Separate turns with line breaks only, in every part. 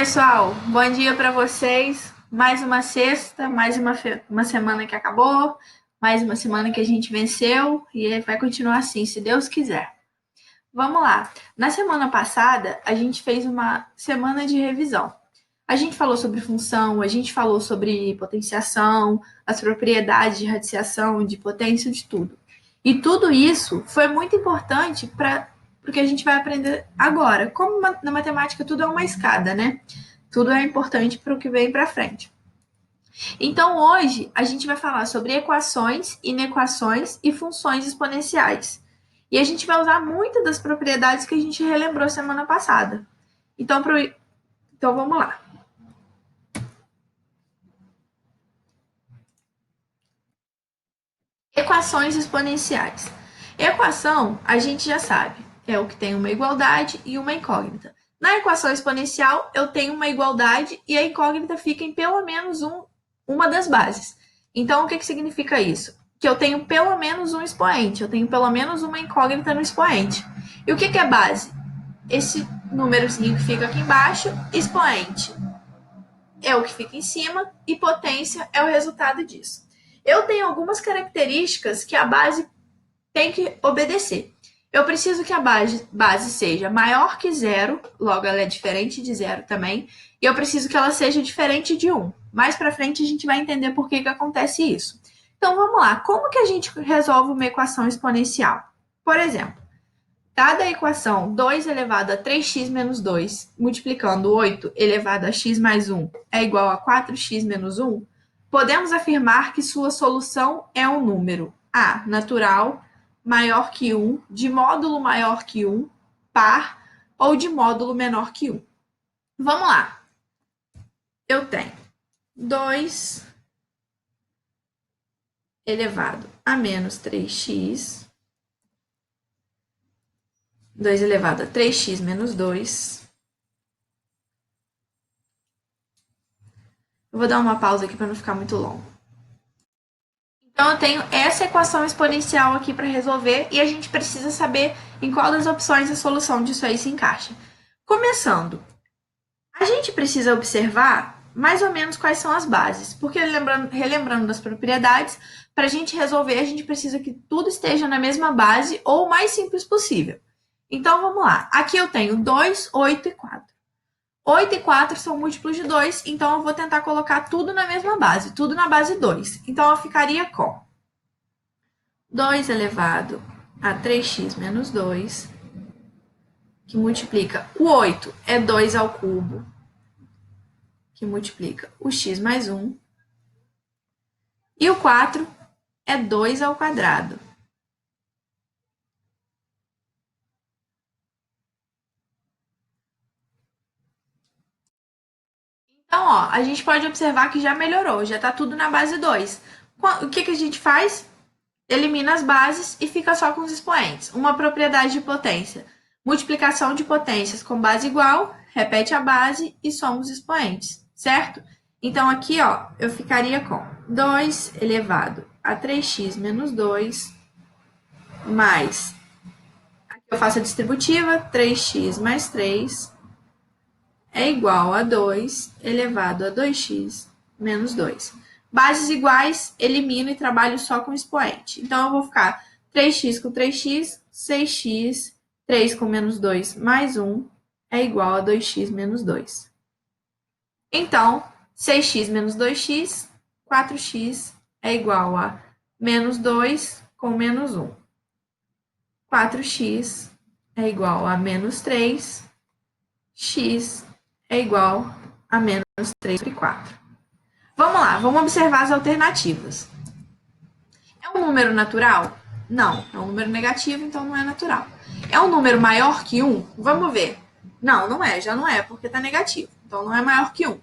Pessoal, bom dia para vocês. Mais uma sexta, uma semana que acabou, mais uma semana que a gente venceu e vai continuar assim, se Deus quiser. Vamos lá. Na semana passada, a gente fez uma semana de revisão. A gente falou sobre função, a gente falou sobre potenciação, as propriedades de radiação, de potência, de tudo. E tudo isso foi muito importante para o que a gente vai aprender agora. Como na matemática tudo é uma escada, né? Tudo é importante para o que vem para frente. Então, hoje, a gente vai falar sobre equações, inequações e funções exponenciais. E a gente vai usar muitas das propriedades que a gente relembrou semana passada. Então, vamos lá. Equações exponenciais. Equação, a gente já sabe, é o que tem uma igualdade e uma incógnita. Na equação exponencial, eu tenho uma igualdade e a incógnita fica em pelo menos uma das bases. Então, o que significa isso? Que eu tenho pelo menos um expoente, eu tenho pelo menos uma incógnita no expoente. E o que é base? Esse númerozinho que fica aqui embaixo, expoente é o que fica em cima e potência é o resultado disso. Eu tenho algumas características que a base tem que obedecer. Eu preciso que a base seja maior que zero, logo ela é diferente de zero também, e eu preciso que ela seja diferente de 1. Mais para frente a gente vai entender por que acontece isso. Então vamos lá, como que a gente resolve uma equação exponencial? Por exemplo, dada a equação 2 elevado a 3x menos 2, multiplicando 8 elevado a x mais 1 é igual a 4x menos 1, podemos afirmar que sua solução é um número A, natural, maior que 1, de módulo maior que 1, par ou de módulo menor que 1. Vamos lá. Eu tenho 2 elevado a menos 3x, 2 elevado a 3x menos 2. Eu vou dar uma pausa aqui para não ficar muito longo. Então, eu tenho essa equação exponencial aqui para resolver e a gente precisa saber em qual das opções a solução disso aí se encaixa. Começando, a gente precisa observar mais ou menos quais são as bases, porque relembrando das propriedades, para a gente resolver, a gente precisa que tudo esteja na mesma base ou o mais simples possível. Então, vamos lá. Aqui eu tenho 2, 8 e 4. 8 e 4 são múltiplos de 2, então eu vou tentar colocar tudo na mesma base, tudo na base 2. Então, eu ficaria com 2 elevado a 3x menos 2, que multiplica o 8 é 2 ao cubo, que multiplica o x mais 1, e o 4 é 2 ao quadrado. Então, ó, a gente pode observar que já melhorou, já está tudo na base 2. O que a gente faz? Elimina as bases e fica só com os expoentes. Uma propriedade de potência. Multiplicação de potências com base igual, repete a base e soma os expoentes, certo? Então, aqui, ó, eu ficaria com 2 elevado a 3x menos 2, mais, aqui eu faço a distributiva, 3x mais 3, é igual a 2 elevado a 2x menos 2. Bases iguais, elimino e trabalho só com expoente. Então, eu vou ficar 3x com 3x, 6x, 3 com menos 2 mais 1 é igual a 2x menos 2. Então, 6x menos 2x, 4x é igual a menos 2 com menos 1. 4x é igual a menos 3, x é igual a menos 3 sobre 4. Vamos lá, vamos observar as alternativas. É um número natural? Não, é um número negativo, então não é natural. É um número maior que 1? Vamos ver. Não, não é, já não é, porque está negativo. Então não é maior que 1.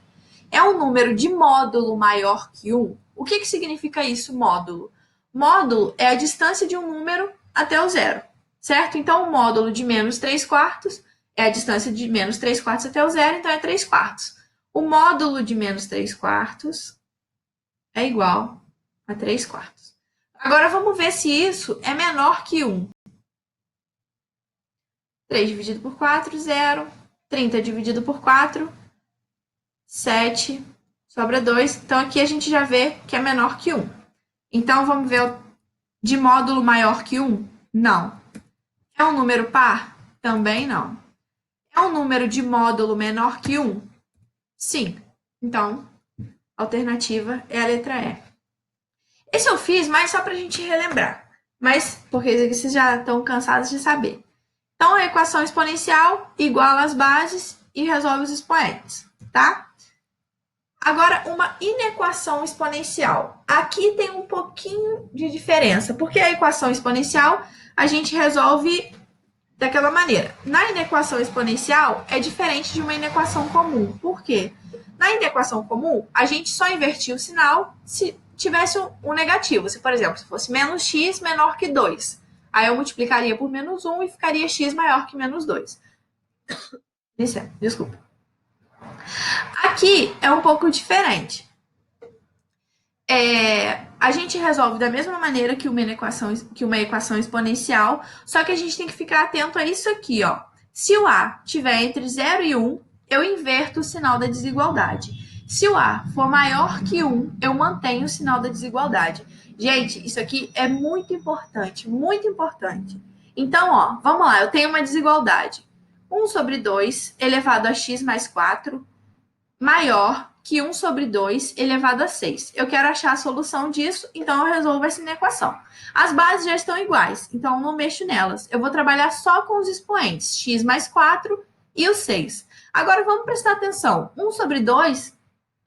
É um número de módulo maior que 1? O que significa isso, módulo? Módulo é a distância de um número até o zero, certo? Então o módulo de menos 3 quartos é a distância de menos 3 quartos até o zero, então é 3 quartos. O módulo de menos 3 quartos é igual a 3 quartos. Agora, vamos ver se isso é menor que 1. 3 dividido por 4, 0. 30 dividido por 4, 7, sobra 2. Então, aqui a gente já vê que é menor que 1. Então, vamos ver de módulo maior que 1? Não. É um número par? Também não. É um número de módulo menor que 1? Sim. Então, a alternativa é a letra E. Esse eu fiz mais só para a gente relembrar. Mas, porque vocês já estão cansados de saber. Então, a equação exponencial iguala as bases e resolve os expoentes, tá? Agora, uma inequação exponencial. Aqui tem um pouquinho de diferença, porque a equação exponencial a gente resolve daquela maneira. Na inequação exponencial é diferente de uma inequação comum. Por quê? Na inequação comum, a gente só invertia o sinal se tivesse um negativo. Se, por exemplo, se fosse menos x menor que 2. Aí eu multiplicaria por menos 1 e ficaria x maior que menos 2. Desculpa. Aqui é um pouco diferente. A gente resolve da mesma maneira que uma equação exponencial, só que a gente tem que ficar atento a isso aqui, ó. Se o A estiver entre 0 e 1, eu inverto o sinal da desigualdade. Se o A for maior que 1, eu mantenho o sinal da desigualdade. Gente, isso aqui é muito importante, muito importante. Então, ó, vamos lá, eu tenho uma desigualdade. 1 sobre 2 elevado a x mais 4 maior que 1 sobre 2 elevado a 6. Eu quero achar a solução disso, então eu resolvo essa equação. As bases já estão iguais, então eu não mexo nelas. Eu vou trabalhar só com os expoentes, x mais 4 e o 6. Agora vamos prestar atenção. 1 sobre 2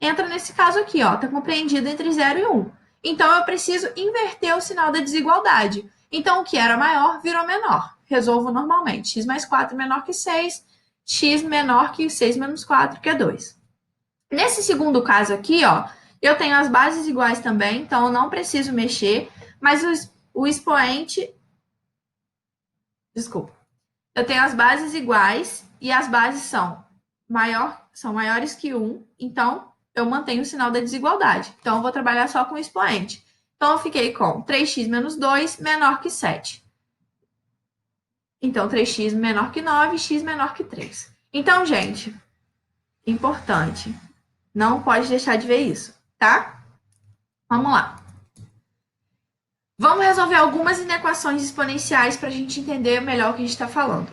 entra nesse caso aqui, ó, está compreendido entre 0 e 1. Então eu preciso inverter o sinal da desigualdade. Então o que era maior virou menor. Resolvo normalmente. X mais 4 menor que 6, x menor que 6 menos 4, que é 2. Nesse segundo caso aqui, ó, eu tenho as bases iguais também, então eu não preciso mexer, mas o expoente... Desculpa. Eu tenho as bases iguais e as bases são maiores que 1, então eu mantenho o sinal da desigualdade. Então eu vou trabalhar só com o expoente. Então eu fiquei com 3x menos 2 menor que 7. Então 3x menor que 9, x menor que 3. Então, gente, importante... Não pode deixar de ver isso, tá? Vamos lá. Vamos resolver algumas inequações exponenciais para a gente entender melhor o que a gente está falando.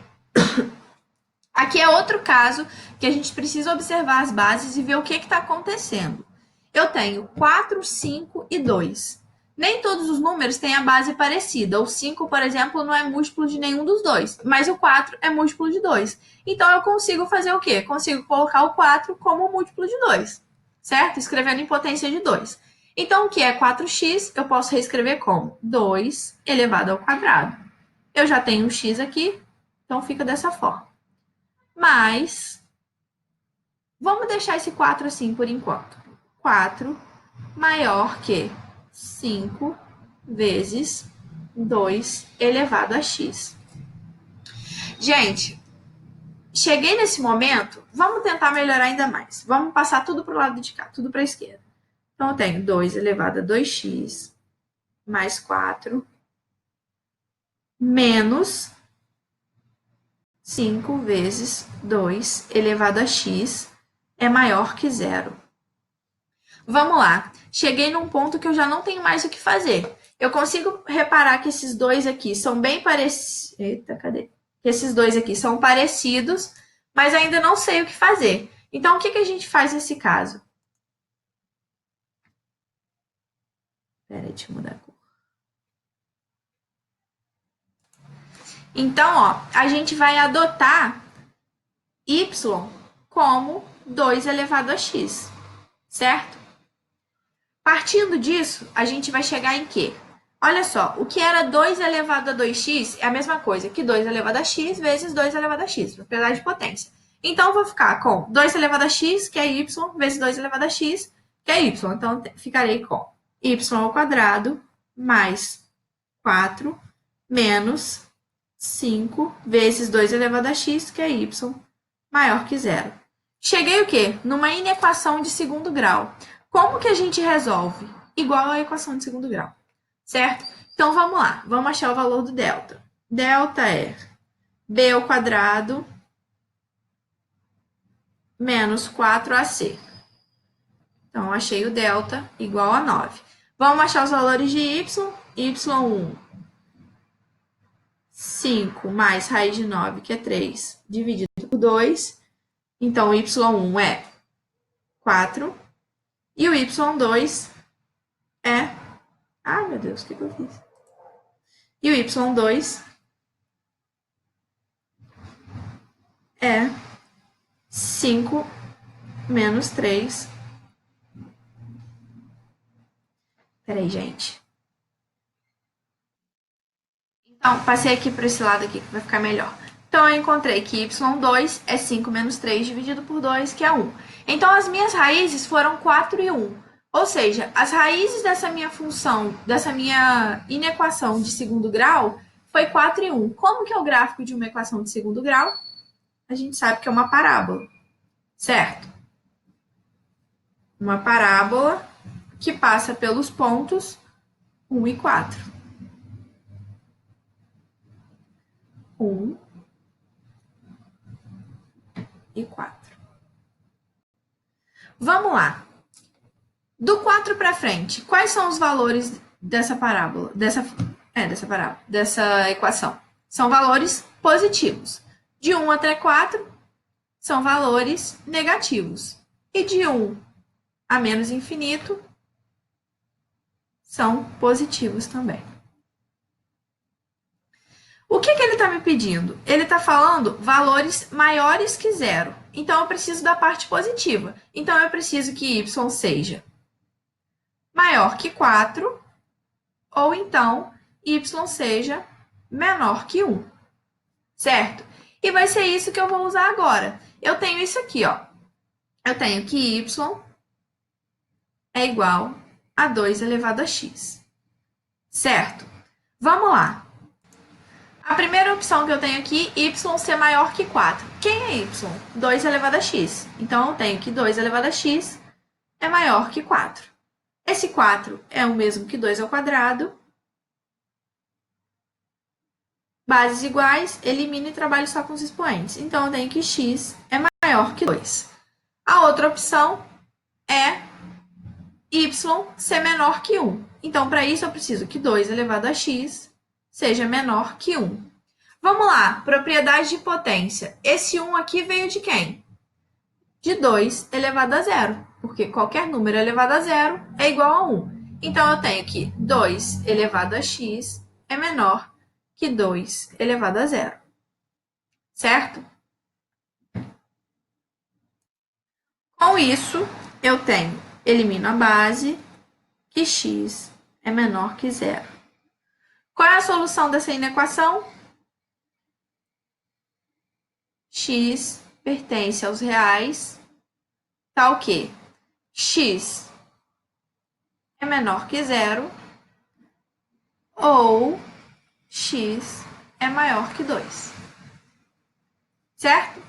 Aqui é outro caso que a gente precisa observar as bases e ver o que está acontecendo. Eu tenho 4, 5 e 2. Nem todos os números têm a base parecida. O 5, por exemplo, não é múltiplo de nenhum dos dois, mas o 4 é múltiplo de 2. Então, eu consigo fazer o quê? Consigo colocar o 4 como múltiplo de 2, certo? Escrevendo em potência de 2. Então, o que é 4x, eu posso reescrever como 2 elevado ao quadrado. Eu já tenho um x aqui, então fica dessa forma. Mas, vamos deixar esse 4 assim por enquanto. 4 maior que 5 vezes 2 elevado a x. Gente, cheguei nesse momento, vamos tentar melhorar ainda mais. Vamos passar tudo para o lado de cá, tudo para a esquerda. Então, eu tenho 2 elevado a 2x mais 4 menos 5 vezes 2 elevado a x é maior que 0. Vamos lá. Cheguei num ponto que eu já não tenho mais o que fazer. Eu consigo reparar que esses dois aqui são bem parecidos. Eita, cadê? Que esses dois aqui são parecidos, mas ainda não sei o que fazer. Então, o que a gente faz nesse caso? Peraí, deixa eu mudar a cor. Então, ó, a gente vai adotar y como 2 elevado a x, certo? Partindo disso, a gente vai chegar em quê? Olha só, o que era 2 elevado a 2x é a mesma coisa que 2 elevado a x vezes 2 elevado a x, propriedade de potência. Então, eu vou ficar com 2 elevado a x, que é y, vezes 2 elevado a x, que é y. Então, ficarei com y ao quadrado mais 4 menos 5 vezes 2 elevado a x, que é y, maior que 0. Cheguei o quê? Numa inequação de segundo grau. Como que a gente resolve? Igual à equação de segundo grau, certo? Então, vamos lá. Vamos achar o valor do delta. Delta é b² menos 4ac. Então, achei o delta igual a 9. Vamos achar os valores de y. y1, 5 mais raiz de 9, que é 3, dividido por 2. Então, y1 é 4. E o y2 é... Ai, meu Deus, o que eu fiz? E o y2 é 5 menos 3. Peraí, gente. Então, passei aqui para esse lado aqui, que vai ficar melhor. Então, eu encontrei que y2 é 5 menos 3 dividido por 2, que é 1. Então, as minhas raízes foram 4 e 1. Ou seja, as raízes dessa minha função, dessa minha inequação de segundo grau, foi 4 e 1. Como que é o gráfico de uma equação de segundo grau? A gente sabe que é uma parábola, certo? Uma parábola que passa pelos pontos 1 e 4. 1 e 4. Vamos lá. Do 4 para frente, quais são os valores dessa parábola? Dessa equação? São valores positivos. De 1 até 4 são valores negativos. E de 1 a menos infinito são positivos também. O que ele está me pedindo? Ele está falando valores maiores que zero. Então, eu preciso da parte positiva. Então, eu preciso que y seja maior que 4, ou então y seja menor que 1, certo? E vai ser isso que eu vou usar agora. Eu tenho isso aqui, ó. Eu tenho que y é igual a 2 elevado a x, certo? Vamos lá. A primeira opção que eu tenho aqui, y ser maior que 4. Quem é y? 2 elevado a x. Então, eu tenho que 2 elevado a x é maior que 4. Esse 4 é o mesmo que 2 ao quadrado. Bases iguais, elimino e trabalho só com os expoentes. Então, eu tenho que x é maior que 2. A outra opção é y ser menor que 1. Então, para isso, eu preciso que 2 elevado a x seja menor que 1. Vamos lá, propriedade de potência. Esse 1 aqui veio de quem? De 2 elevado a 0, porque qualquer número elevado a 0 é igual a 1. Então, eu tenho que 2 elevado a x é menor que 2 elevado a 0, certo? Com isso, eu tenho, elimino a base, que x é menor que 0. Qual é a solução dessa inequação? X pertence aos reais, tá o quê? X é menor que 0 ou x é maior que 2. Certo?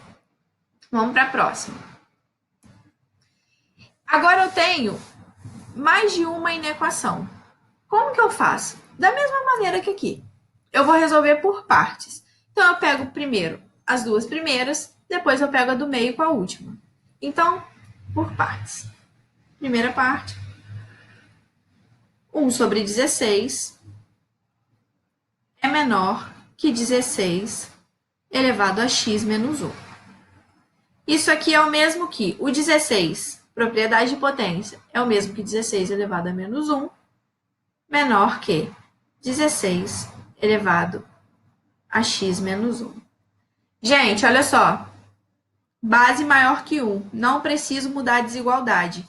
Vamos para a próxima. Agora eu tenho mais de uma inequação. Como que eu faço? Da mesma maneira que aqui. Eu vou resolver por partes. Então, eu pego primeiro as duas primeiras, depois eu pego a do meio com a última. Então, por partes. Primeira parte. 1 sobre 16 é menor que 16 elevado a x menos 1. Isso aqui é o mesmo que o 16, propriedade de potência, é o mesmo que 16 elevado a menos 1, menor que 16 elevado a x menos 1. Gente, olha só. Base maior que 1. Não preciso mudar a desigualdade.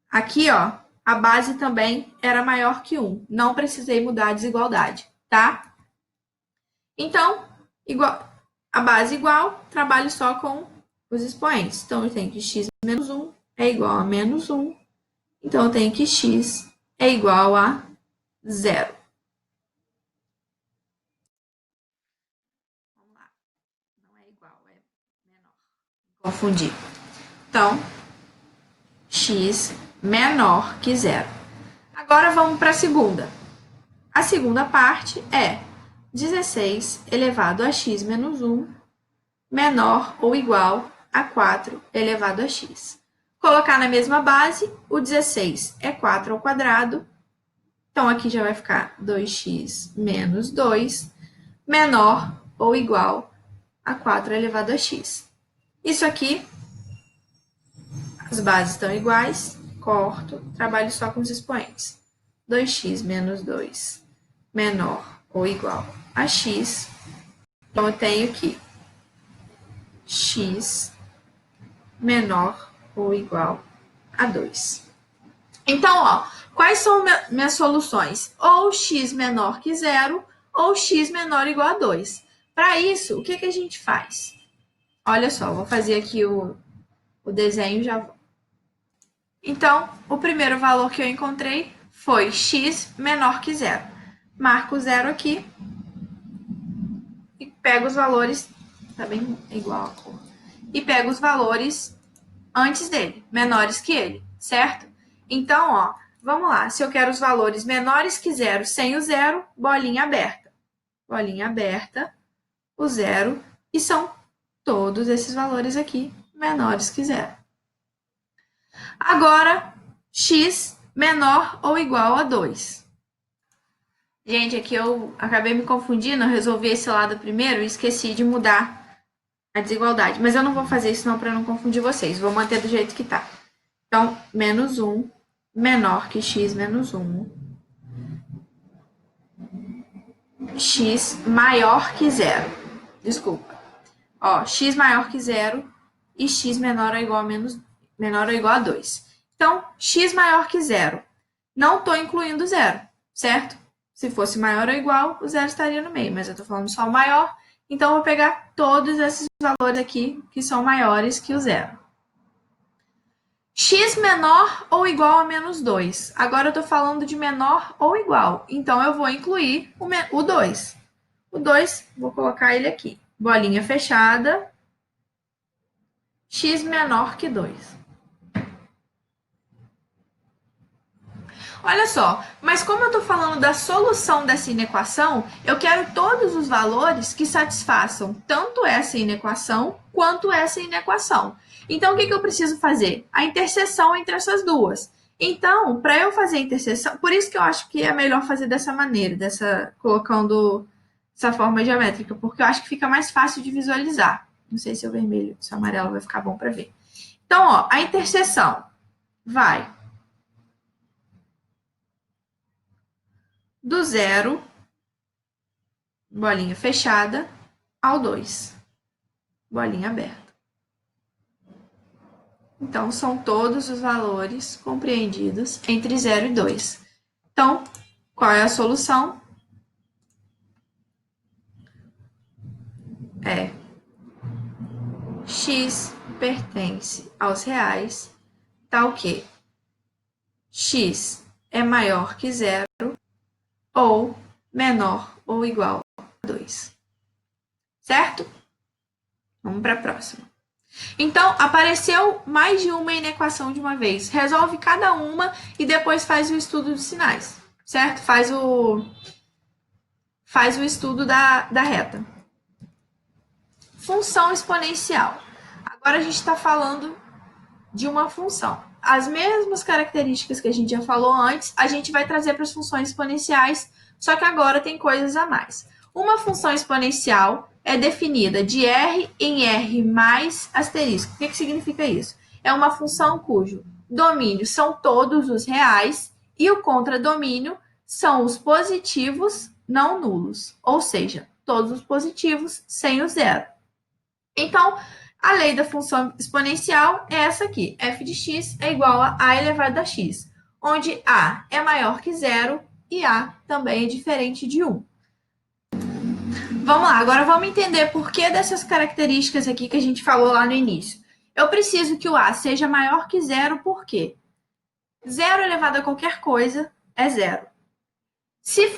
Aqui, ó, a base também era maior que 1. Não precisei mudar a desigualdade, tá? Então, a base igual, trabalho só com os expoentes. Então, eu tenho que x menos 1 é igual a menos 1. Então, eu tenho que x é igual a 0. Vamos lá. Não é igual, é menor. Confundi. Então, x menor que 0. Agora, vamos para a segunda. A segunda parte é 16 elevado a x menos 1 menor ou igual a 4 elevado a x. Colocar na mesma base, o 16 é 4 ao quadrado. Então, aqui já vai ficar 2x menos 2, menor ou igual a 4 elevado a x. Isso aqui, as bases estão iguais, corto, trabalho só com os expoentes. 2x menos 2 menor ou igual a x. Então, eu tenho aqui x menor ou igual a 2. Então, ó, quais são minhas soluções? Ou x menor que zero, ou x menor ou igual a 2. Para isso, o que a gente faz? Olha só, vou fazer aqui o desenho e já vou. Então, o primeiro valor que eu encontrei foi x menor que zero. Marco zero aqui e pego os valores, tá bem igual a cor, e pego os valores antes dele, menores que ele, certo? Então, ó, vamos lá. Se eu quero os valores menores que zero sem o zero, bolinha aberta. Bolinha aberta, o zero, e são todos esses valores aqui menores que zero. Agora, x menor ou igual a 2. Gente, aqui eu acabei me confundindo, eu resolvi esse lado primeiro e esqueci de mudar a desigualdade. Mas eu não vou fazer isso não para não confundir vocês, vou manter do jeito que tá. Então, menos 1 menor que x menos 1. X maior que zero. Desculpa. Ó, x maior que zero e x menor ou igual a 2. Então, x maior que zero. Não estou incluindo zero, certo? Se fosse maior ou igual, o zero estaria no meio, mas eu estou falando só o maior. Então, eu vou pegar todos esses valores aqui que são maiores que o zero. X menor ou igual a menos 2. Agora eu estou falando de menor ou igual. Então, eu vou incluir o 2. O 2, vou colocar ele aqui. Bolinha fechada. X menor que 2. Olha só, mas como eu estou falando da solução dessa inequação, eu quero todos os valores que satisfaçam tanto essa inequação quanto essa inequação. Então, o que eu preciso fazer? A interseção entre essas duas. Então, para eu fazer a interseção, por isso que eu acho que é melhor fazer dessa maneira, colocando essa forma geométrica, porque eu acho que fica mais fácil de visualizar. Não sei se o vermelho, se o amarelo vai ficar bom para ver. Então, ó, a interseção vai do zero, bolinha fechada, ao 2, bolinha aberta. Então, são todos os valores compreendidos entre 0 e 2. Então, qual é a solução? É x pertence aos reais, tá o quê? X é maior que 0 ou menor ou igual a 2. Certo? Vamos para a próxima. Então, apareceu mais de uma inequação de uma vez. Resolve cada uma e depois faz o estudo dos sinais, certo? Faz o estudo da reta. Função exponencial. Agora a gente está falando de uma função. As mesmas características que a gente já falou antes, a gente vai trazer para as funções exponenciais, só que agora tem coisas a mais. Uma função exponencial é definida de R em R mais asterisco. O que significa isso? É uma função cujo domínio são todos os reais e o contradomínio são os positivos não nulos, ou seja, todos os positivos sem o zero. Então, a lei da função exponencial é essa aqui. F de x é igual a a elevado a x, onde a é maior que zero e a também é diferente de 1. Vamos lá, agora vamos entender por que dessas características aqui que a gente falou lá no início. Eu preciso que o a seja maior que zero, por quê? Zero elevado a qualquer coisa é zero. Se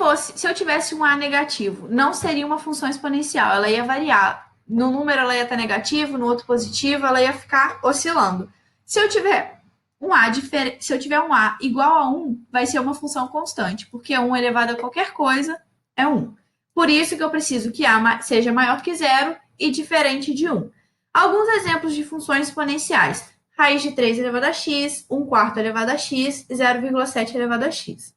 eu tivesse um a negativo, não seria uma função exponencial, ela ia variar. No número ela ia estar negativo, no outro positivo, ela ia ficar oscilando. Se eu tiver um a igual a 1, vai ser uma função constante, porque 1 elevado a qualquer coisa é 1. Por isso que eu preciso que a seja maior que zero e diferente de 1. Alguns exemplos de funções exponenciais. raiz de 3 elevado a x, 1/4 elevado a x, 0,7 elevado a x.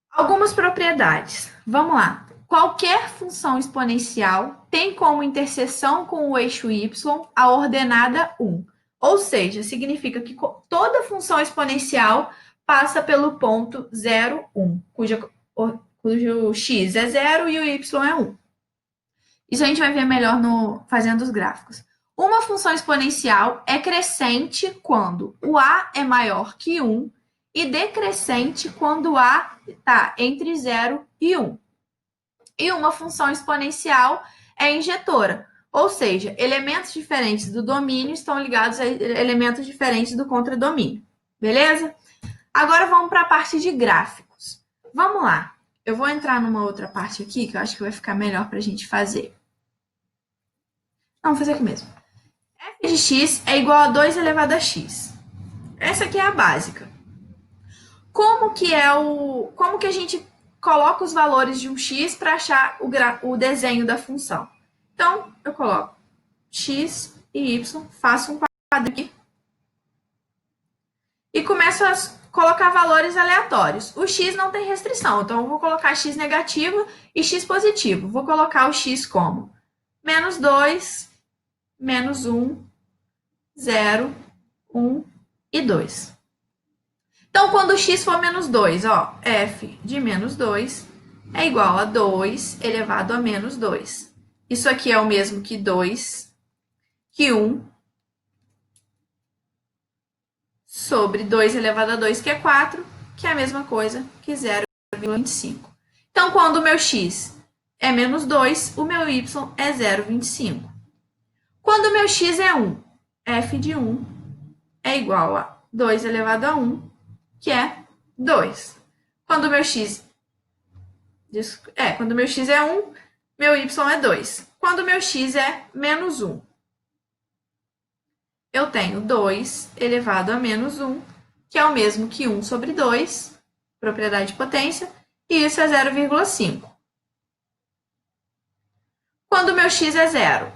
Algumas propriedades. Vamos lá. Qualquer função exponencial tem como interseção com o eixo y a ordenada 1. Ou seja, significa que toda função exponencial passa pelo ponto 0, 1, cujo x é 0 e o y é 1. Isso a gente vai ver melhor fazendo os gráficos. Uma função exponencial é crescente quando o a é maior que 1 e decrescente quando o a está entre 0 e 1. E uma função exponencial é injetora, ou seja, elementos diferentes do domínio estão ligados a elementos diferentes do contradomínio. Beleza? Agora vamos para a parte de gráficos. Vamos lá. Eu vou entrar numa outra parte aqui que eu acho que vai ficar melhor para a gente fazer. Vamos fazer aqui mesmo. F de x é igual a 2 elevado a x. Essa aqui é a básica. Como que a gente coloca os valores de um x para achar o desenho da função? Então, eu coloco x e y, faço um quadro aqui e começo a colocar valores aleatórios. O x não tem restrição, então eu vou colocar x negativo e x positivo. Vou colocar o x como menos 2, menos 1, 0, 1 e 2. Então, quando o x for menos 2, ó, f de menos 2 é igual a 2 elevado a menos 2. Isso aqui é o mesmo que 2, que 1, sobre 2 elevado a 2, que é 4, que é a mesma coisa que 0,25. Então, quando o meu x é menos 2, o meu y é 0,25. Quando o meu x é 1, f de 1 é igual a 2 elevado a 1, que é 2. Quando o meu x é 1, meu y é 2. Quando o meu x é menos 1, eu tenho 2 elevado a menos 1, que é o mesmo que 1 sobre 2, propriedade de potência, e isso é 0,5. Quando o meu x é 0,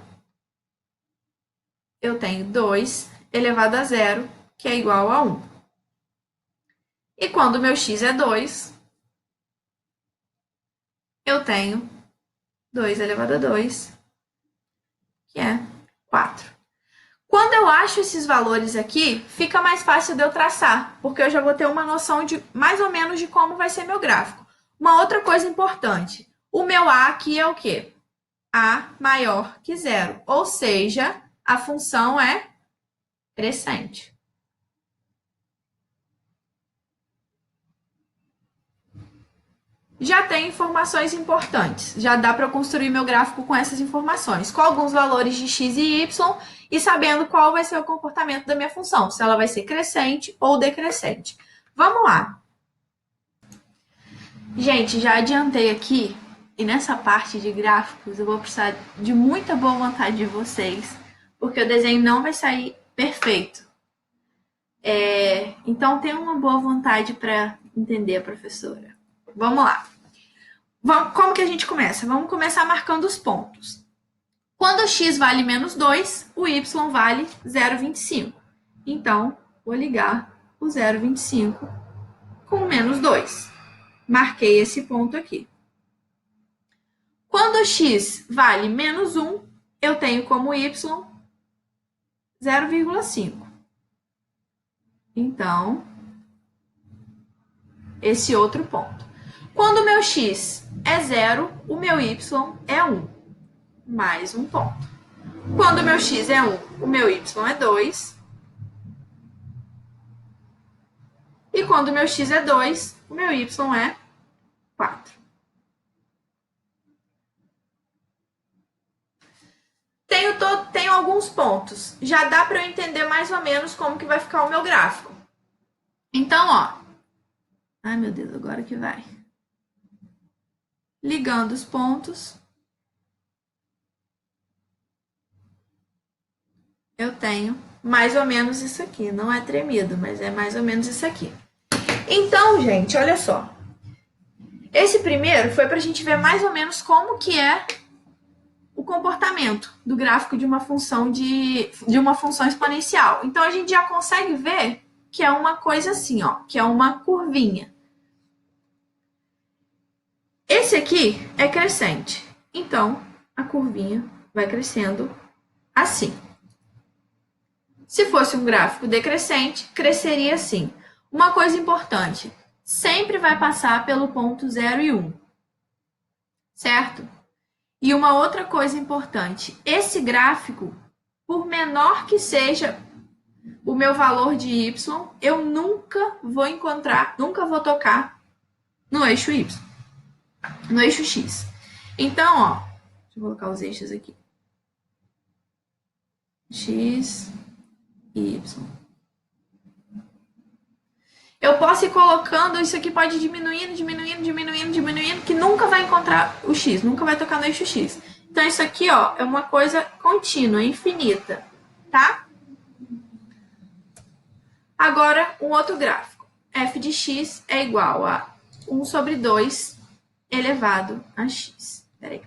eu tenho 2 elevado a 0, que é igual a 1. E quando o meu x é 2, eu tenho 2 elevado a 2, que é 4. Quando eu acho esses valores aqui, fica mais fácil de eu traçar, porque eu já vou ter uma noção de mais ou menos de como vai ser meu gráfico. Uma outra coisa importante, o meu a aqui é o quê? A maior que 0, ou seja, a função é crescente. Já tem informações importantes. Já dá para construir meu gráfico com essas informações, com alguns valores de x e y e sabendo qual vai ser o comportamento da minha função, se ela vai ser crescente ou decrescente. Vamos lá. Gente, já adiantei aqui e nessa parte de gráficos eu vou precisar de muita boa vontade de vocês, porque o desenho não vai sair perfeito. Então, tenha uma boa vontade para entender a professora. Vamos lá. Como que a gente começa? Vamos começar marcando os pontos. Quando o x vale menos 2, o y vale 0,25. Então, vou ligar o 0,25 com menos 2. Marquei esse ponto aqui. Quando o x vale menos 1, eu tenho como y 0,5. Então, esse outro ponto. Quando o meu x é 0, o meu y é 1. Mais um ponto. Quando o meu x é 1, o meu y é 2. E quando o meu x é 2, o meu y é 4. Tenho alguns pontos. Já dá para eu entender mais ou menos como que vai ficar o meu gráfico. Então, ó. Ai, meu Deus, agora que vai. Ligando os pontos. Eu tenho mais ou menos isso aqui. Não é tremido, mas é mais ou menos isso aqui. Então, gente, olha só. Esse primeiro foi para a gente ver mais ou menos como que é o comportamento do gráfico de uma função uma função exponencial. Então, a gente já consegue ver que é uma coisa assim, ó, que é uma curvinha. Esse aqui é crescente. Então, a curvinha vai crescendo assim. Se fosse um gráfico decrescente, cresceria assim. Uma coisa importante, sempre vai passar pelo ponto 0 e 1, certo? E uma outra coisa importante, esse gráfico, por menor que seja o meu valor de y, eu nunca vou tocar no eixo y, no eixo x. Então, ó, deixa eu colocar os eixos aqui. X, y. Eu posso ir colocando, isso aqui pode ir diminuindo, que nunca vai encontrar o x, nunca vai tocar no eixo x. Então, isso aqui, ó, é uma coisa contínua, infinita, tá? Agora, um outro gráfico. F de x é igual a 1 sobre 2 elevado a x. Peraí.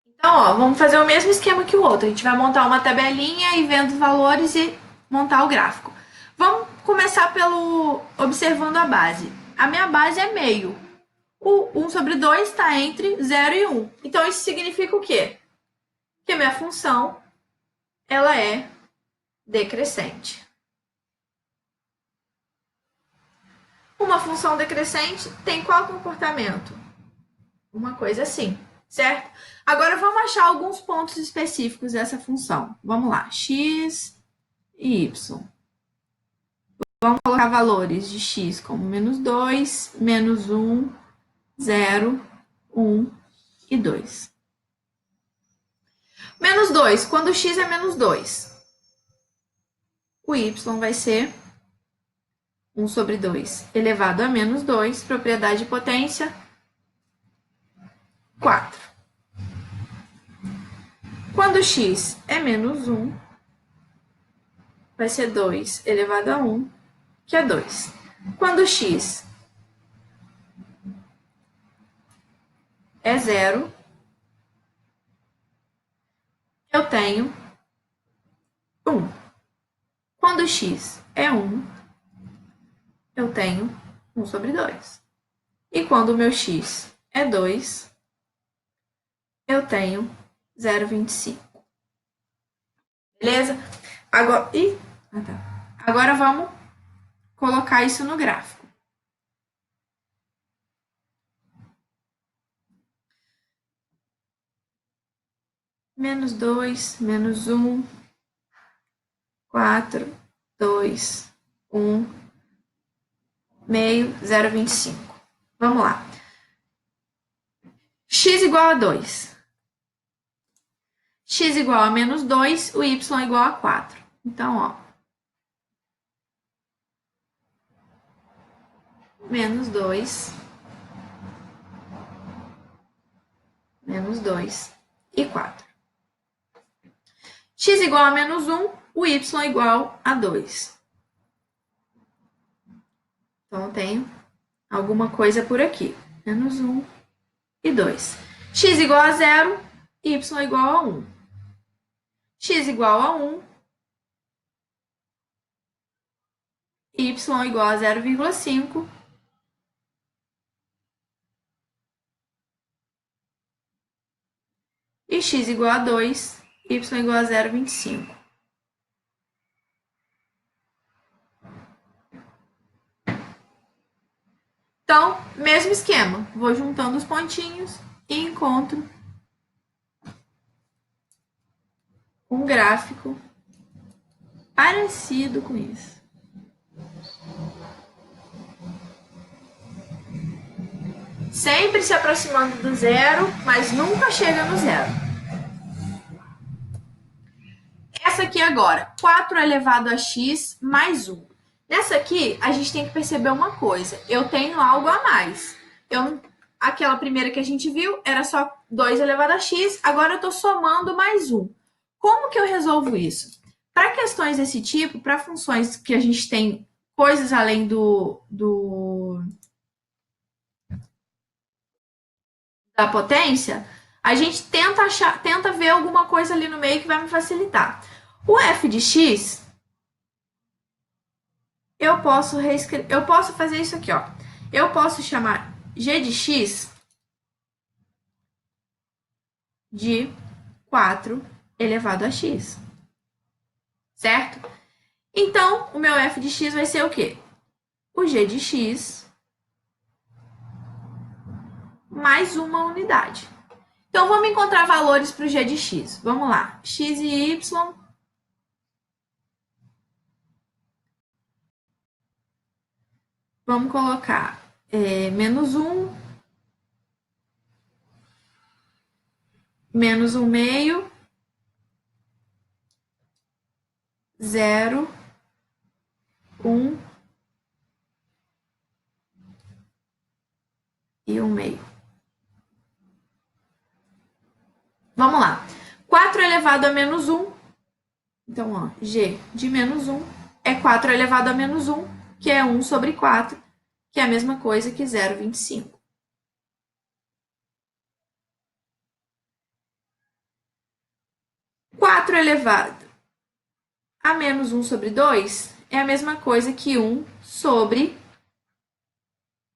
Então, ó, vamos fazer o mesmo esquema que o outro. A gente vai montar uma tabelinha e vendo os valores e montar o gráfico. Vamos começar pelo observando a base. A minha base é meio. O 1 sobre 2 está entre 0 e 1. Então, isso significa o quê? Que a minha função ela é decrescente. Uma função decrescente tem qual comportamento? Uma coisa assim, certo? Agora, vamos achar alguns pontos específicos dessa função. Vamos lá, x e y. Vamos colocar valores de x como menos 2, menos 1, 0, 1 e 2. Menos 2, quando x é menos 2, o y vai ser 1 sobre 2 elevado a menos 2, propriedade de potência, 4. Quando x é menos 1, vai ser 2 elevado a 1, que é 2. Quando x é 0, eu tenho 1. Quando x é 1, eu tenho 1 sobre 2. E quando o meu x é 2, eu tenho 0,25. Beleza? Agora, Agora vamos colocar isso no gráfico. Menos 2, menos 1, 4, 2, 1, meio, 0,25. Vamos lá. X igual a 2. X igual a menos 2, o y igual a 4. Então, ó. Menos 2. Menos 2 e 4. X igual a menos 1, o y igual a 2. Então, eu tenho alguma coisa por aqui. Menos 1 e 2. X igual a 0, y igual a 1. X igual a 1, y igual a 0,5. E x igual a 2, y igual a 0,25. Então, mesmo esquema. Vou juntando os pontinhos e encontro um gráfico parecido com isso. Sempre se aproximando do zero, mas nunca chega no zero. Essa aqui agora, 4 elevado a x mais 1. Nessa aqui, a gente tem que perceber uma coisa. Eu tenho algo a mais. Aquela primeira que a gente viu era só 2 elevado a x, agora eu estou somando mais 1. Como que eu resolvo isso? Para questões desse tipo, para funções que a gente tem coisas além da potência, A gente tenta ver alguma coisa ali no meio que vai me facilitar. O f de x, eu posso fazer isso aqui, ó. Eu posso chamar g de x de 4 elevado a x, certo? Então, o meu f de x vai ser o quê? O g de x mais uma unidade. Então, vamos encontrar valores para o g de x. Vamos lá. X e y. Vamos colocar menos 1, menos 1 meio, 0, 1 e 1 meio. Vamos lá. 4 elevado a menos 1. Então, ó, g de menos 1 é 4 elevado a menos 1, que é 1 sobre 4, que é a mesma coisa que 0,25. Quatro elevado a menos 1 sobre 2 é a mesma coisa que 1 sobre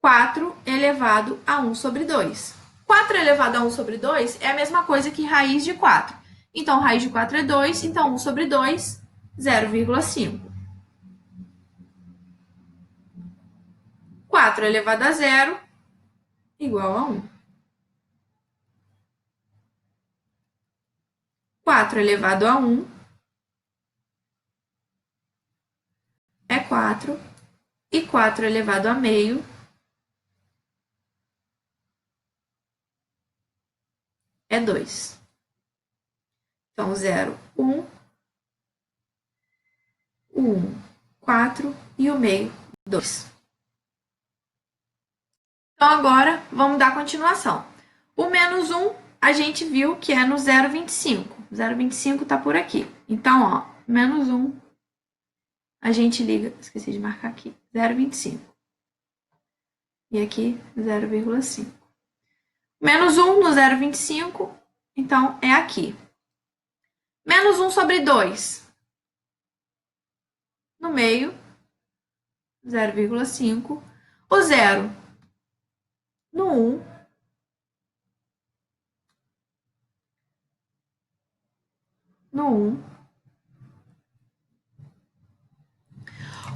4 elevado a 1 sobre 2. 4 elevado a 1 sobre 2 é a mesma coisa que raiz de 4. Então, raiz de 4 é 2, então 1 sobre 2, 0,5. 4 elevado a 0 igual a 1. 4 elevado a 1 é 4. E 4 elevado a meio é 2. Então, 0, 1, 4 e o meio, 2. Então, agora, vamos dar continuação. O menos 1, a gente viu que é no 0,25. 0,25 está por aqui. Então, ó, menos 1, a gente liga, esqueci de marcar aqui, 0,25. E aqui, 0,5. Menos 1 no 0,25, então é aqui. Menos 1 sobre 2. No meio, 0,5. O 0 no 1. No 1.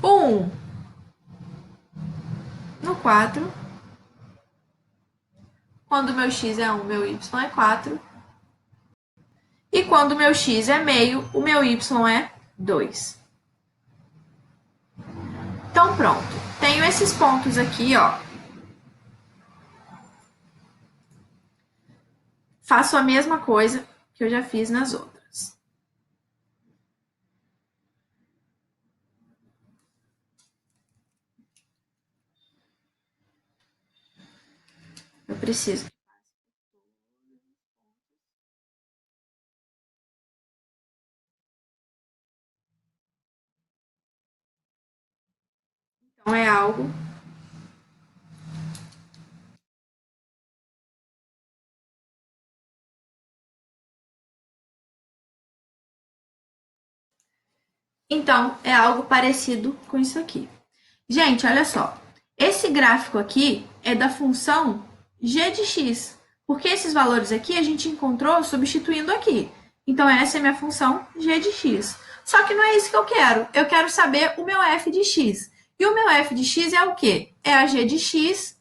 O 1 no 4. Quando meu x é 1, meu y é 4. E quando meu x é meio, o meu y é 2. Então, pronto. Tenho esses pontos aqui, ó. Faço a mesma coisa que eu já fiz nas outras. Eu preciso. Então, é algo Então, é algo parecido com isso aqui. Gente, olha só. Esse gráfico aqui é da função g de x, porque esses valores aqui a gente encontrou substituindo aqui. Então, essa é a minha função g de x. Só que não é isso que eu quero. Eu quero saber o meu f de x. E o meu f de x é o quê? É a g de x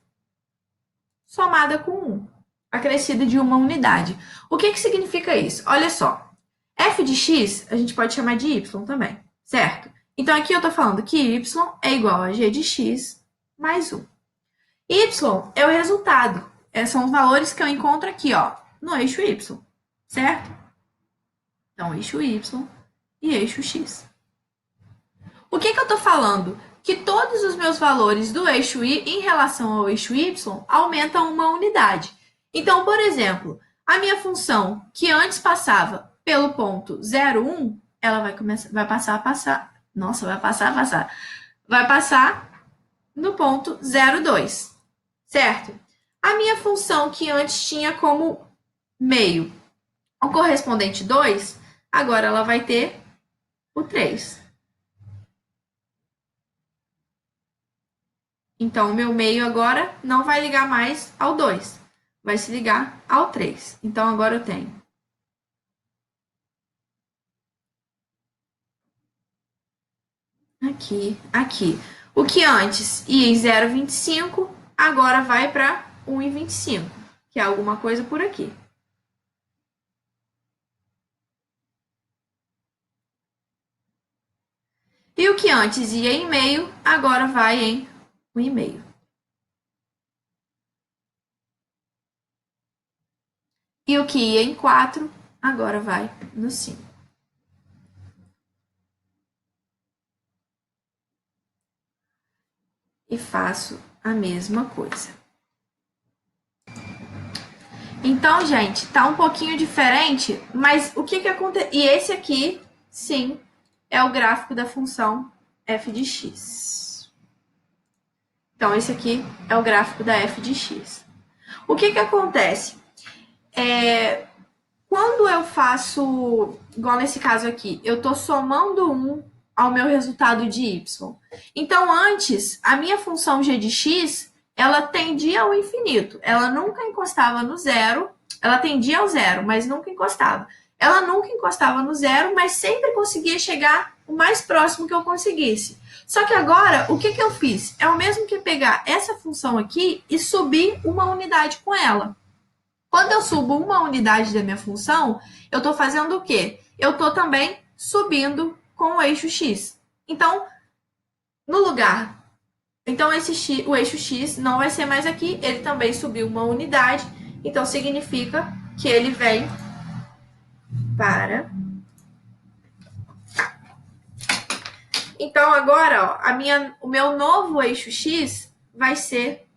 somada com 1, acrescida de uma unidade. O que significa isso? Olha só. F de x a gente pode chamar de y também, certo? Então, aqui eu estou falando que y é igual a g de x mais 1. Y é o resultado. São os valores que eu encontro aqui, ó, no eixo y, certo? Então, eixo y e eixo x. O que eu estou falando? Que todos os meus valores do eixo y em relação ao eixo y aumentam uma unidade. Então, por exemplo, a minha função que antes passava pelo ponto 0, 1, ela vai passar a passar. Nossa, vai passar a passar. Vai passar no ponto 0, 2, certo? A minha função que antes tinha como meio o correspondente 2, agora ela vai ter o 3. Então, o meu meio agora não vai ligar mais ao 2, vai se ligar ao 3. Então, agora eu tenho aqui. O que antes ia em 0,25, agora vai para 1,25, que é alguma coisa por aqui. E o que antes ia em meio, agora vai em 1,5. E o que ia em 4, agora vai no 5. E faço a mesma coisa. Então, gente, tá um pouquinho diferente, mas o que acontece? E esse aqui, sim, é o gráfico da função f de x. Então, esse aqui é o gráfico da f de x. O que acontece? Quando eu faço, igual nesse caso aqui, eu estou somando 1 ao meu resultado de y. Então, antes, a minha função g de x, ela tendia ao infinito. Ela nunca encostava no zero. Ela tendia ao zero, mas nunca encostava. Ela nunca encostava no zero, mas sempre conseguia chegar o mais próximo que eu conseguisse. Só que agora, o que eu fiz? É o mesmo que pegar essa função aqui e subir uma unidade com ela. Quando eu subo uma unidade da minha função, eu estou fazendo o quê? Eu estou também subindo com o eixo x. Então, no lugar... Então, o eixo x não vai ser mais aqui, ele também subiu uma unidade, então significa que ele vem para... Então, agora, ó, o meu novo eixo x vai ser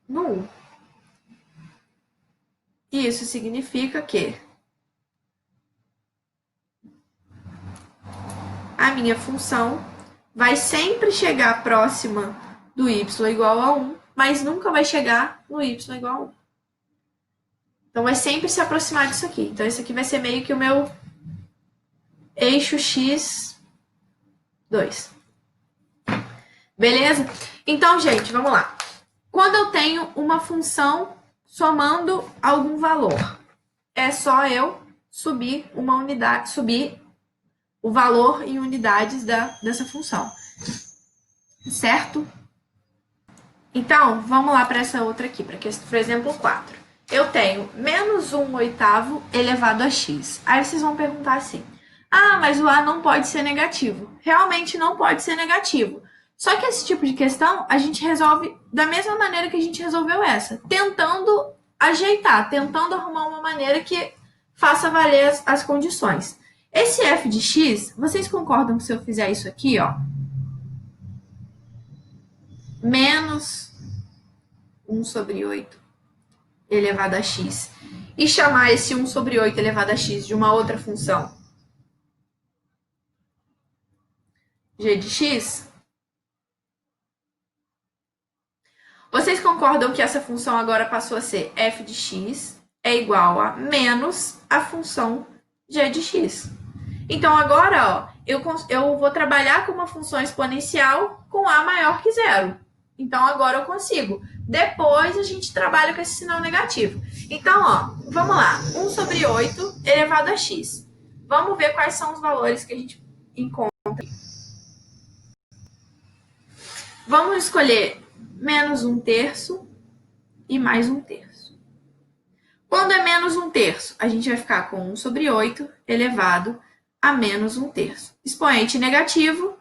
no 1. E isso significa que a minha função vai sempre chegar próxima do y igual a 1, mas nunca vai chegar no y igual a 1. Então, vai sempre se aproximar disso aqui. Então, esse aqui vai ser meio que o meu eixo x2. Beleza? Então, gente, vamos lá. Quando eu tenho uma função somando algum valor, é só eu subir uma unidade, subir o valor em unidades dessa função. Certo? Então, vamos lá para essa outra aqui, para o exemplo 4. Eu tenho menos 1 oitavo elevado a x. Aí vocês vão perguntar assim, mas o a não pode ser negativo. Realmente não pode ser negativo. Só que esse tipo de questão a gente resolve da mesma maneira que a gente resolveu essa, tentando ajeitar, tentando arrumar uma maneira que faça valer as condições. Esse f de x, vocês concordam que se eu fizer isso aqui, ó, menos 1 sobre 8 elevado a x, e chamar esse 1 sobre 8 elevado a x de uma outra função, g de x, vocês concordam que essa função agora passou a ser f de x é igual a menos a função g de x. Então, agora, ó, eu vou trabalhar com uma função exponencial com a maior que zero. Então, agora eu consigo. Depois, a gente trabalha com esse sinal negativo. Então, ó, vamos lá. 1 sobre 8 elevado a x. Vamos ver quais são os valores que a gente encontra. Vamos escolher menos 1/3 e mais 1/3. Quando é menos 1/3, a gente vai ficar com 1 sobre 8 elevado a menos 1/3. Expoente negativo,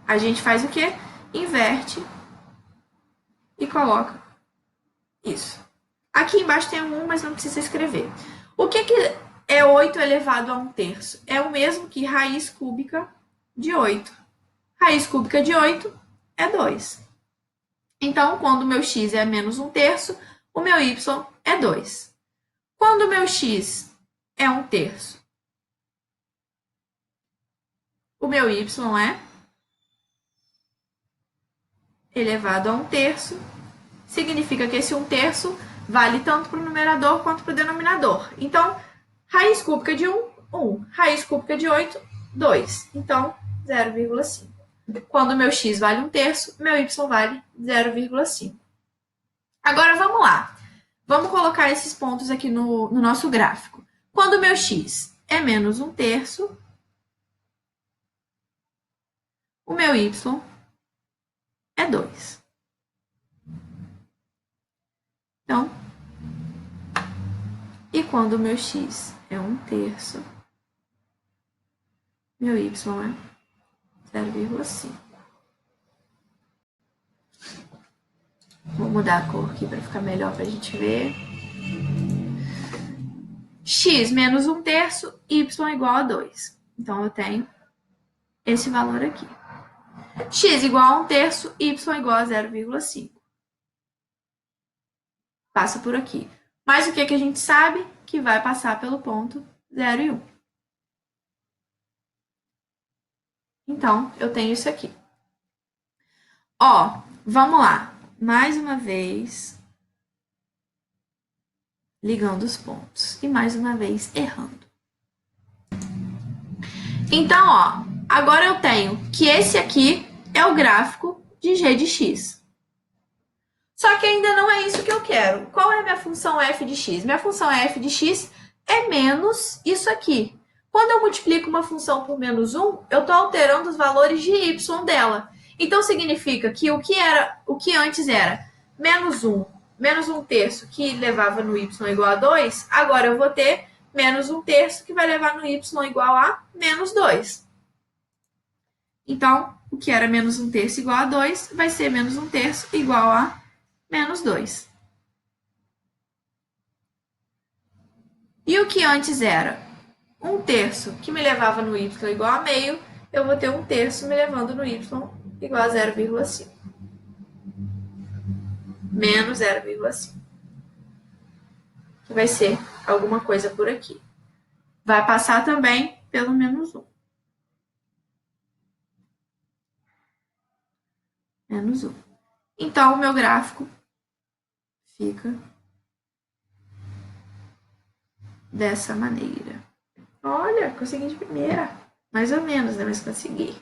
a gente faz o quê? Inverte e coloca isso. Aqui embaixo tem um 1, mas não precisa escrever. O que é 8 elevado a 1/3? É o mesmo que raiz cúbica de 8. Raiz cúbica de 8 é 2. Então, quando o meu x é menos 1/3, o meu y é 2. Quando o meu x é 1/3, o meu y é elevado a 1/3 significa que esse 1/3 vale tanto para o numerador quanto para o denominador. Então, raiz cúbica de 1, 1. Raiz cúbica de 8, 2. Então, 0,5. Quando meu x vale 1/3, meu y vale 0,5. Agora, vamos lá. Vamos colocar esses pontos aqui no nosso gráfico. Quando meu x é menos 1/3, o meu y é 2. Então, e quando o meu x é 1/3, meu y é 0,5. Vou mudar a cor aqui para ficar melhor para a gente ver. X menos 1/3, y igual a 2. Então, eu tenho esse valor aqui. X igual a 1/3, y igual a 0,5. Passa por aqui. Mas o que a gente sabe? Que vai passar pelo ponto 0 e 1. Então, eu tenho isso aqui. Ó, vamos lá. Mais uma vez, ligando os pontos. E mais uma vez, errando. Então, ó, agora eu tenho que esse aqui é o gráfico de g de x. Só que ainda não é isso que eu quero. Qual é a minha função f de x? Minha função f de x é menos isso aqui. Quando eu multiplico uma função por menos 1, eu estou alterando os valores de y dela. Então, significa que o que antes era menos 1/3 que levava no y igual a 2, agora eu vou ter menos 1/3 que vai levar no y igual a menos 2. Então, o que era menos 1/3 igual a 2 vai ser menos 1/3 igual a menos 2. E o que antes era 1/3 que me levava no y igual a meio, eu vou ter 1/3 me levando no y igual a 0,5. Menos 0,5. Que vai ser alguma coisa por aqui. Vai passar também pelo menos 1. Menos 1. Então, o meu gráfico fica dessa maneira. Olha, consegui de primeira. Mais ou menos, né? Mas consegui.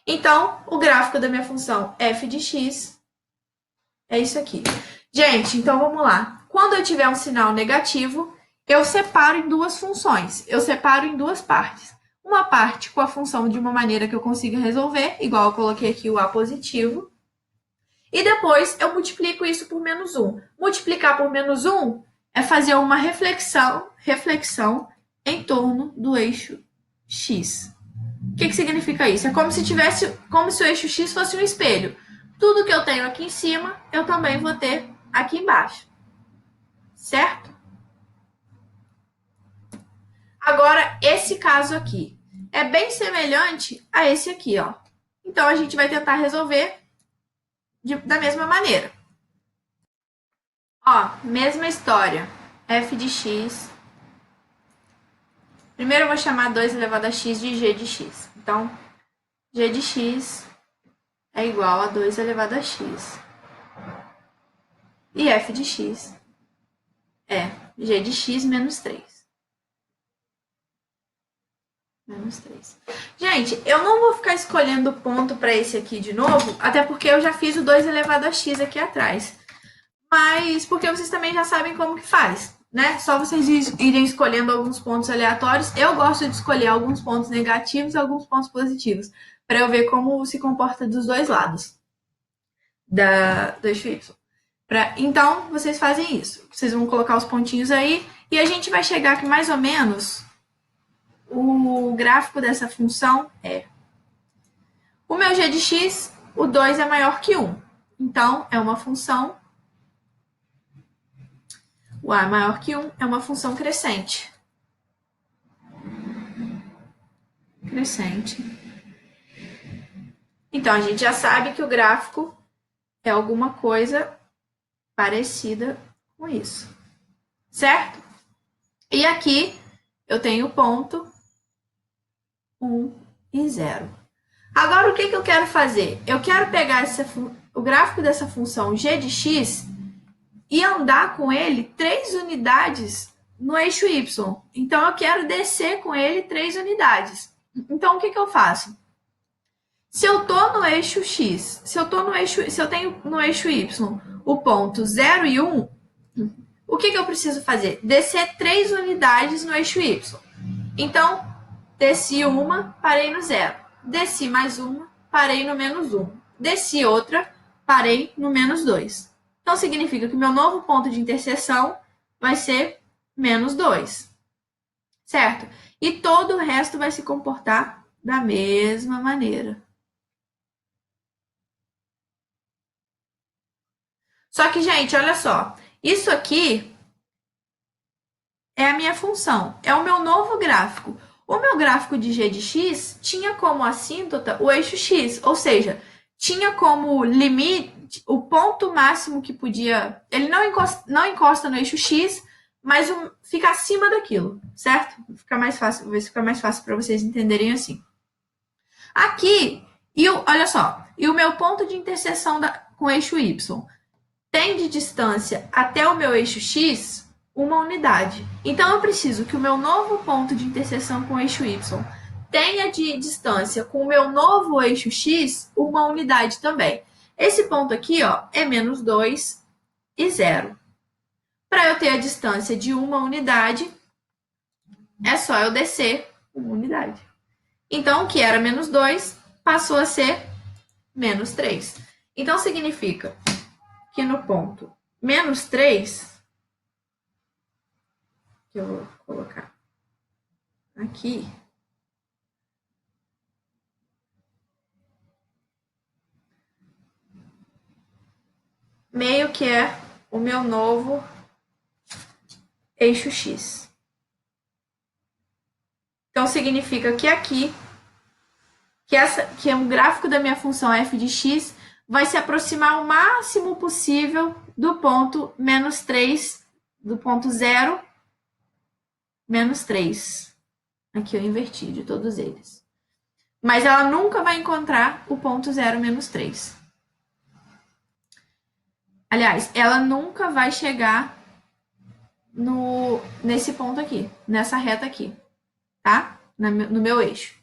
Então, o gráfico da minha função f de x é isso aqui. Gente, então vamos lá. Quando eu tiver um sinal negativo, eu separo em duas funções. Eu separo em duas partes. Uma parte com a função de uma maneira que eu consiga resolver, igual eu coloquei aqui o a positivo. E depois eu multiplico isso por menos 1. Multiplicar por menos 1 é fazer uma reflexão em torno do eixo x. O que significa isso? É como se o eixo x fosse um espelho. Tudo que eu tenho aqui em cima, eu também vou ter aqui embaixo. Certo? Agora, esse caso aqui é bem semelhante a esse aqui, ó. Então, a gente vai tentar resolver da mesma maneira. Ó, mesma história. F de x. Primeiro eu vou chamar 2 elevado a x de g de x. Então, g de x é igual a 2 elevado a x. E f de x é g de x menos 3. Menos 3. Gente, eu não vou ficar escolhendo ponto para esse aqui de novo, até porque eu já fiz o 2 elevado a x aqui atrás. Mas porque vocês também já sabem como que faz, né? Só vocês irem escolhendo alguns pontos aleatórios. Eu gosto de escolher alguns pontos negativos e alguns pontos positivos, para eu ver como se comporta dos dois lados do eixo y. Então, vocês fazem isso. Vocês vão colocar os pontinhos aí e a gente vai chegar aqui mais ou menos. O gráfico dessa função é o meu g de x, o 2 é maior que 1. Então, é uma função. O a maior que 1 é uma função crescente. Crescente. Então, a gente já sabe que o gráfico é alguma coisa parecida com isso. Certo? E aqui eu tenho o ponto 1 e 0. Agora, o que eu quero fazer? Eu quero pegar o gráfico dessa função g de x e andar com ele 3 unidades no eixo y. Então, eu quero descer com ele 3 unidades. Então, o que eu faço? Se eu estou no eixo x, se eu tenho no eixo y o ponto 0 e 1, o que eu preciso fazer? Descer 3 unidades no eixo y. Então, desci uma, parei no 0. Desci mais uma, parei no menos 1. Desci outra, parei no menos 2. Então, significa que meu novo ponto de interseção vai ser menos 2. Certo? E todo o resto vai se comportar da mesma maneira. Só que, gente, olha só. Isso aqui é a minha função. É o meu novo gráfico. O meu gráfico de g de x tinha como assíntota o eixo x. Ou seja, tinha como limite o ponto máximo que podia... Ele não encosta no eixo x, mas fica acima daquilo, certo? Fica mais fácil, vai ficar mais fácil para vocês entenderem assim. Aqui, olha só, e o meu ponto de interseção com o eixo y tem de distância até o meu eixo x uma unidade. Então, eu preciso que o meu novo ponto de interseção com o eixo y tenha de distância com o meu novo eixo x uma unidade também. Esse ponto aqui, ó, é menos 2 e 0. Para eu ter a distância de uma unidade, é só eu descer uma unidade. Então, o que era menos 2 passou a ser menos 3. Então, significa que no ponto menos 3, que eu vou colocar aqui, meio que é o meu novo eixo x. Então, significa que aqui, que o gráfico da minha função f de x vai se aproximar o máximo possível do ponto menos 3, do ponto 0, menos 3. Aqui eu inverti de todos eles. Mas ela nunca vai encontrar o ponto 0, menos 3. Aliás, ela nunca vai chegar nesse ponto aqui, nessa reta aqui, tá? No meu eixo.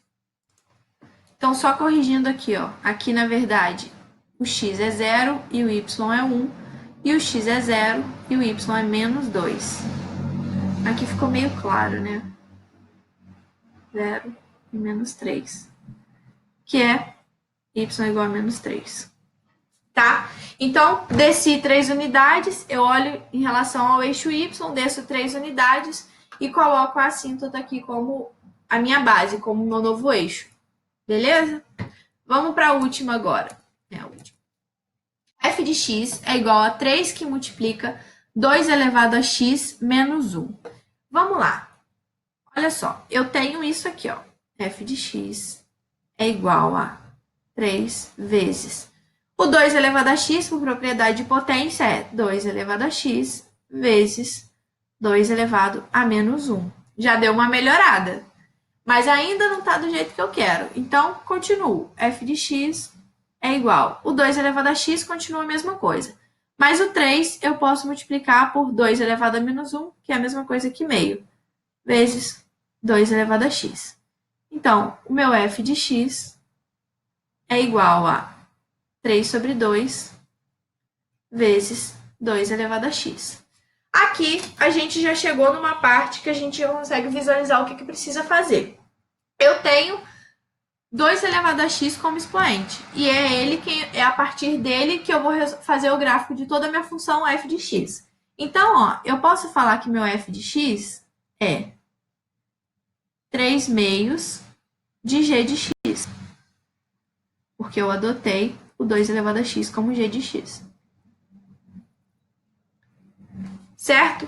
Então, só corrigindo aqui, ó. Aqui, na verdade, o x é 0 e o y é 1. E o x é 0 e o y é menos 2. Aqui ficou meio claro, né? 0 e menos 3. Que é y igual a menos 3. Tá? Então, desci 3 unidades, eu olho em relação ao eixo y, desço 3 unidades e coloco a assíntota aqui como a minha base, como o meu novo eixo. Beleza? Vamos para a última agora. A última. F de x é igual a 3 que multiplica 2 elevado a x menos 1. Vamos lá. Olha só, eu tenho isso aqui, ó. F de x é igual a 3 vezes... O 2 elevado a x, por propriedade de potência, é 2 elevado a x vezes 2 elevado a menos 1. Já deu uma melhorada, mas ainda não está do jeito que eu quero. Então, continuo. F de x é igual. O 2 elevado a x continua a mesma coisa. Mas o 3 eu posso multiplicar por 2 elevado a menos 1, que é a mesma coisa que meio, vezes 2 elevado a x. Então, o meu f de x é igual a 3 sobre 2 vezes 2 elevado a x. Aqui, a gente já chegou numa parte que a gente já consegue visualizar o que precisa fazer. Eu tenho 2 elevado a x como expoente. E é a partir dele que eu vou fazer o gráfico de toda a minha função f de x. Então, ó, eu posso falar que meu f de x é 3 meios de g de x. Porque eu adotei o 2 elevado a x como g de x. Certo?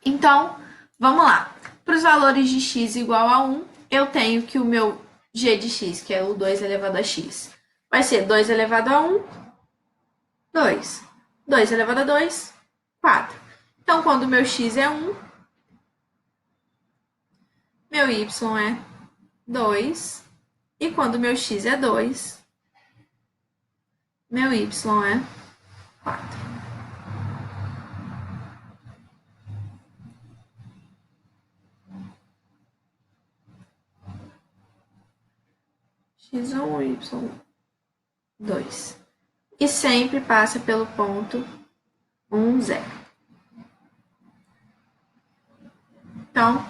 Então, vamos lá. Para os valores de x igual a 1, eu tenho que o meu g de x, que é o 2 elevado a x, vai ser 2 elevado a 1, 2. 2 elevado a 2, 4. Então, quando o meu x é 1, meu y é 2. E quando o meu x é 2, Meu y é 4. X1, Y2. E sempre passa pelo ponto 1, 0. Então,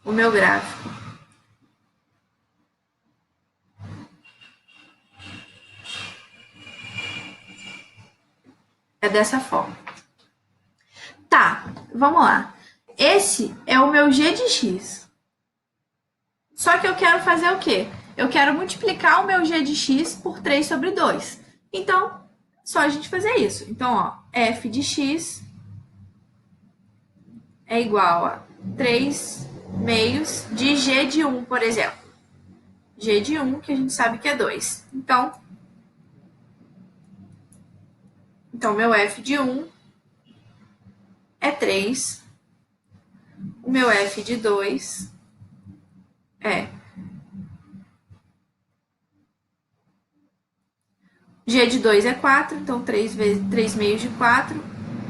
o meu gráfico é dessa forma. Tá, vamos lá. Esse é o meu g de x. Só que eu quero fazer o quê? Eu quero multiplicar o meu g de x por 3 sobre 2. Então, só a gente fazer isso. Então, ó, f de x é igual a 3 meios de g de 1, por exemplo. G de 1, que a gente sabe que é 2. Então meu f de 1 é 3. O meu f de 2 é g de 2 é 4, então 3 meios de 4.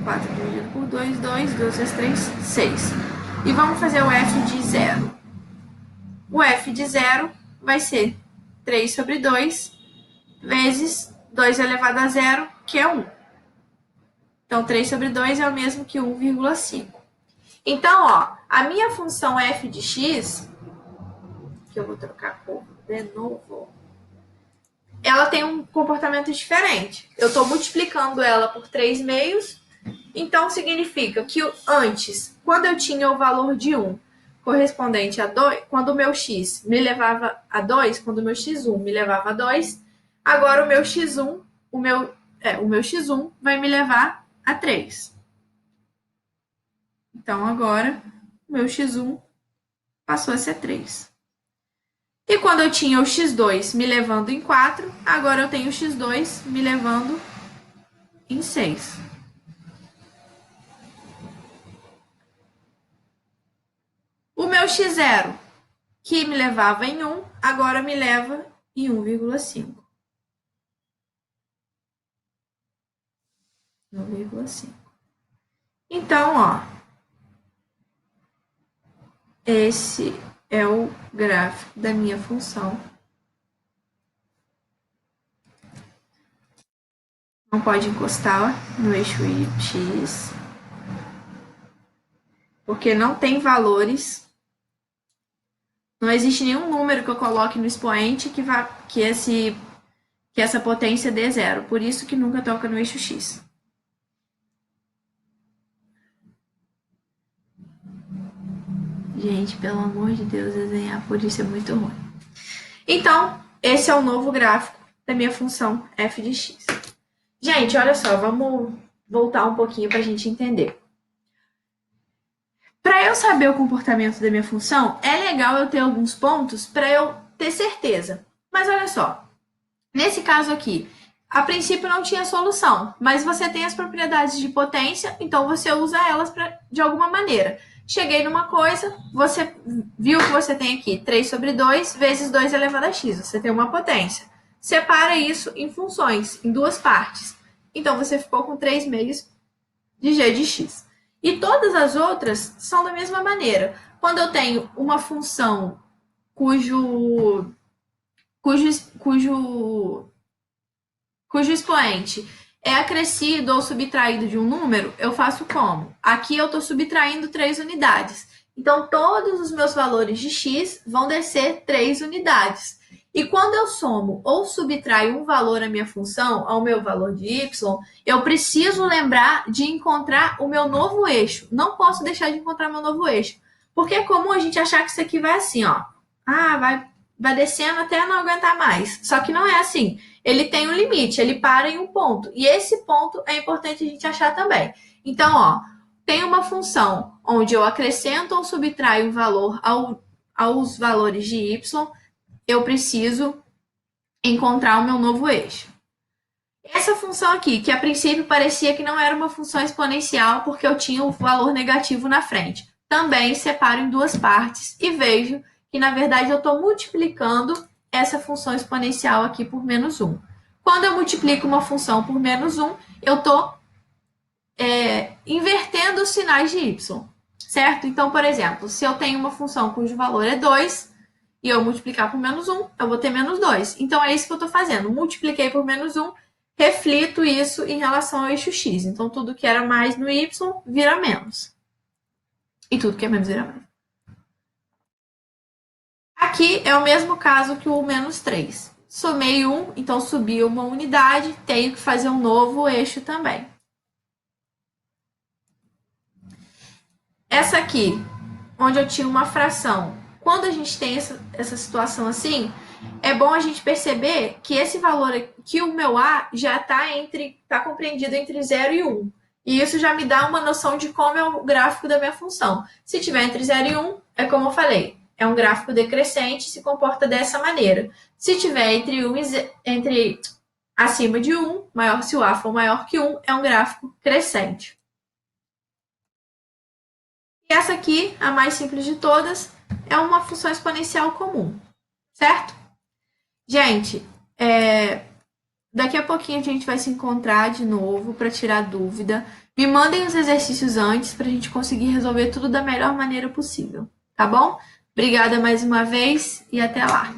4 dividido por 2, 2. 2 vezes 3, 6. E vamos fazer o f de 0. O f de 0 vai ser 3 sobre 2 vezes 2 elevado a 0, que é 1. Então, 3 sobre 2 é o mesmo que 1,5. Então, ó, a minha função f de x, que eu vou trocar a cor de novo, ela tem um comportamento diferente. Eu estou multiplicando ela por 3 meios, então significa que antes, quando eu tinha o valor de 1 correspondente a 2, quando o meu x me levava a 2, quando o meu x1 me levava a 2, agora o meu x1, o meu x1 vai me levar a 3. Então, agora, o meu x1 passou a ser 3. E quando eu tinha o x2 me levando em 4, agora eu tenho o x2 me levando em 6. O meu x0, que me levava em 1, agora me leva em 1,5. 1,5. Então, ó, esse é o gráfico da minha função. Não pode encostar no eixo x, porque não tem valores. Não existe nenhum número que eu coloque no expoente que essa potência dê zero. Por isso que nunca toca no eixo x. Gente, pelo amor de Deus, desenhar por isso é muito ruim. Então, esse é o novo gráfico da minha função f de x. Gente, olha só, vamos voltar um pouquinho para a gente entender. Para eu saber o comportamento da minha função, é legal eu ter alguns pontos para eu ter certeza. Mas olha só, nesse caso aqui, a princípio não tinha solução, mas você tem as propriedades de potência, então você usa elas de alguma maneira. Cheguei numa coisa, você viu que você tem aqui 3 sobre 2 vezes 2 elevado a x. Você tem uma potência. Separa isso em funções, em duas partes. Então, você ficou com 3 meios de g de x. E todas as outras são da mesma maneira. Quando eu tenho uma função cujo expoente é acrescido ou subtraído de um número, eu faço como? Aqui eu estou subtraindo 3 unidades. Então, todos os meus valores de x vão descer 3 unidades. E quando eu somo ou subtraio um valor à minha função, ao meu valor de y, eu preciso lembrar de encontrar o meu novo eixo. Não posso deixar de encontrar meu novo eixo. Porque é comum a gente achar que isso aqui vai assim, ó. Vai descendo até não aguentar mais. Só que não é assim. Ele tem um limite, ele para em um ponto. E esse ponto é importante a gente achar também. Então, ó, tem uma função onde eu acrescento ou subtraio um valor aos valores de y, eu preciso encontrar o meu novo eixo. Essa função aqui, que a princípio parecia que não era uma função exponencial porque eu tinha o valor negativo na frente, também separo em duas partes e vejo que na verdade eu estou multiplicando essa função exponencial aqui por menos 1. Quando eu multiplico uma função por menos 1, eu estou invertendo os sinais de y, certo? Então, por exemplo, se eu tenho uma função cujo valor é 2, e eu multiplicar por menos 1, eu vou ter menos 2. Então, é isso que eu estou fazendo. Multipliquei por menos 1, reflito isso em relação ao eixo x. Então, tudo que era mais no y vira menos. E tudo que é menos vira mais. Aqui é o mesmo caso que o menos 3. Somei 1, então subi uma unidade, tenho que fazer um novo eixo também. Essa aqui, onde eu tinha uma fração, quando a gente tem essa situação assim, é bom a gente perceber que esse valor aqui, o meu A, já está compreendido entre 0 e 1. E isso já me dá uma noção de como é o gráfico da minha função. Se tiver entre 0 e 1, é como eu falei, é um gráfico decrescente, se comporta dessa maneira. Se tiver entre acima de 1, se o A for maior que 1, é um gráfico crescente. E essa aqui, a mais simples de todas, é uma função exponencial comum, certo? Gente, daqui a pouquinho a gente vai se encontrar de novo para tirar dúvida. Me mandem os exercícios antes para a gente conseguir resolver tudo da melhor maneira possível, tá bom? Obrigada mais uma vez e até lá!